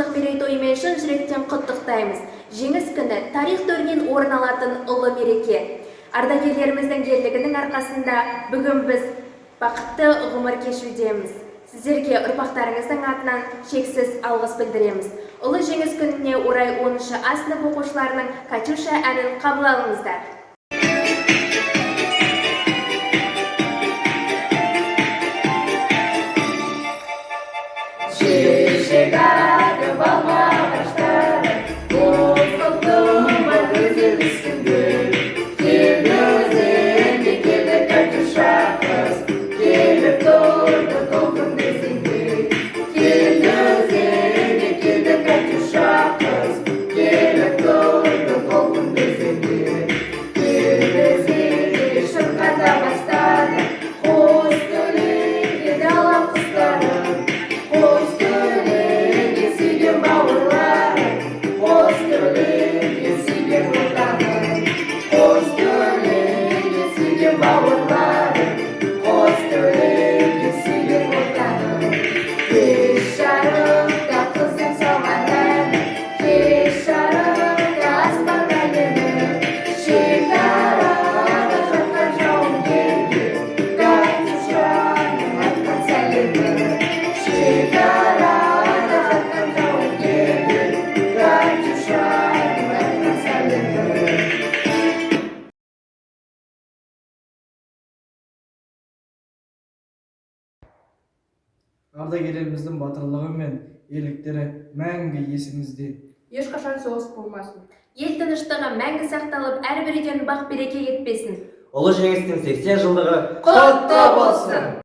жылдық мерейтойымен шын жүректен құттықтаймыз. Жеңіс күні тарих төрінен орын алатын ұлы мереке. Ардагерлеріміздің ерлігінің арқасында бүгін біз бақытты ғұмыр кешудеміз. Сіздерге ұрпақтарыңыздың атынан шексіз алғыс білдіреміз. Ұлы жеңіс күніне орай 10-шы А сынып оқушыларының «Катюша» әнін қабыл алыңыздар. Chegada, balmaçlar, bozulduğuma güzel üstünde. Geldi, geldi Katyusha kız, geldi torda tohum desinde. Geldi, geldi Katyusha kız, geldi torda tohum desinde. Geldi, şırkada bastırdı, kostülü dağlam kızları. Ардагерлеріміздің батырлығы мен ерліктері мәңгі есімізде. Ешқашан соғыс болмасын. Ел тыныштығы мәңгі сақталып, әрбір үйден бақ береке кетпесін. Ұлы жеңістің 80 жылдығы құтты болсын!